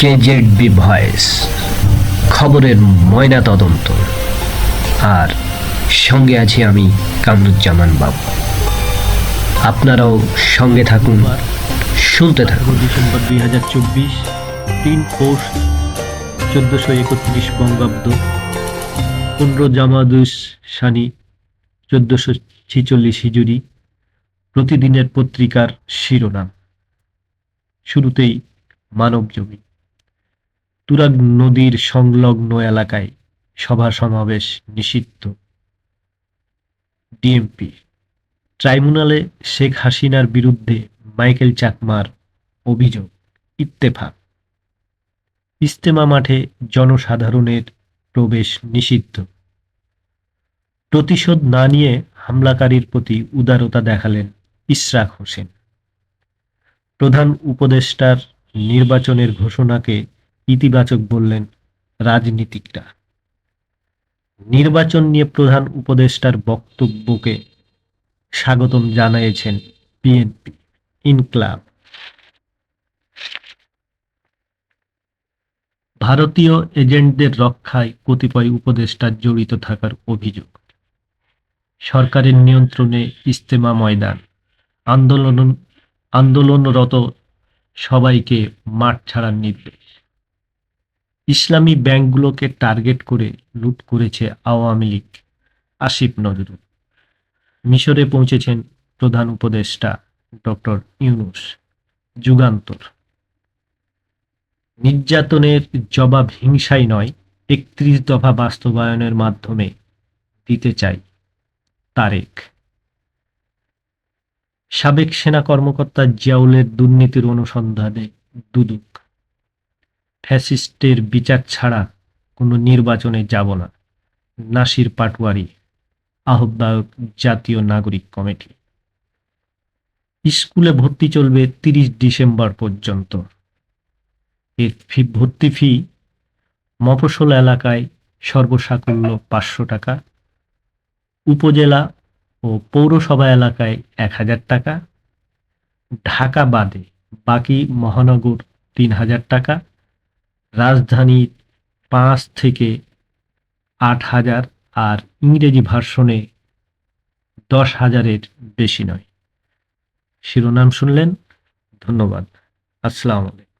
কেজেডবি voice, খবরের ময়না তদন্ত। আর সঙ্গে আছি আমি কামরুজ্জামান বাবু। আপনারাও সঙ্গে থাকুন, শুনতে থাকুন। ডিসেম্বর 2024, 3 পৌষ 1431 বঙ্গাব্দ, 15 জামাদুস সানি 1446 হিজরি। প্রতিদিনের পত্রিকার শিরোনাম। শুরুতেই মানব জমি। তুরাগ নদীর সংলগ্ন এলাকায় সভা সমাবেশ নিষিদ্ধ। ডিএমপি ট্রাইব্যুনালে শেখ হাসিনার বিরুদ্ধে মাইকেল চাকমার অভিযোগ। ইত্তেফাক ইজতেমা মাঠে জনসাধারণের প্রবেশ নিষিদ্ধ। প্রতিশোধ না নিয়ে হামলাকারীর প্রতি উদারতা দেখালেন ইশরাক হোসেন। প্রধান উপদেষ্টার নির্বাচনের ঘোষণাকে ইতিবাচক বললেন রাজনীতিকরা। নির্বাচন নিয়ে প্রধান উপদেষ্টার বক্তব্যকে স্বাগতম জানিয়েছেন বিএনপি। ইনকলাব ভারতীয় এজেন্টদের রক্ষায় কতিপয় উপদেষ্টার জড়িত থাকার অভিযোগ। সরকারের নিয়ন্ত্রণে ইজতেমা ময়দান। আন্দোলনরত সবাইকে মাঠ ছাড়ার নির্দেশ। ইসলামী ব্যাংকগুলোকে টার্গেট করে লুট করেছে আওয়ামী লীগ। আসিফ নজরুল। মিশরে পৌঁছেছেন প্রধান উপদেষ্টা ডক্টর ইউনূস। যুগান্তর নির্যাতনের জবাব হিংসাই নয়, ৩১ দফা বাস্তবায়নের মাধ্যমে দিতে চাই তারেক। সাবেক সেনা কর্মকর্তা জিয়াউলের দুর্নীতির অনুসন্ধানে দুদক। ফ্যাসিস্টের বিচার ছাড়া কোনো নির্বাচনে যাব না, নাসির পাটোয়ারি, আহ্বায়ক জাতীয় নাগরিক কমিটি। স্কুলে ভর্তি চলবে ৩০ ডিসেম্বর পর্যন্ত। এর ভর্তি ফি মফস্বল এলাকায় সর্বসাকুল্য ৫০০ টাকা, উপজেলা ও পৌরসভা এলাকায় ১,০০০ টাকা, ঢাকা বাদে বাকি মহানগর ৩,০০০ টাকা, রাজধানী ৫ থেকে ৮,০০০, আর ইংরেজি ভার্সনে ১০,০০০-এর বেশি নয়। শিরোনাম শুনলেন। ধন্যবাদ। আসসালামু আলাইকুম।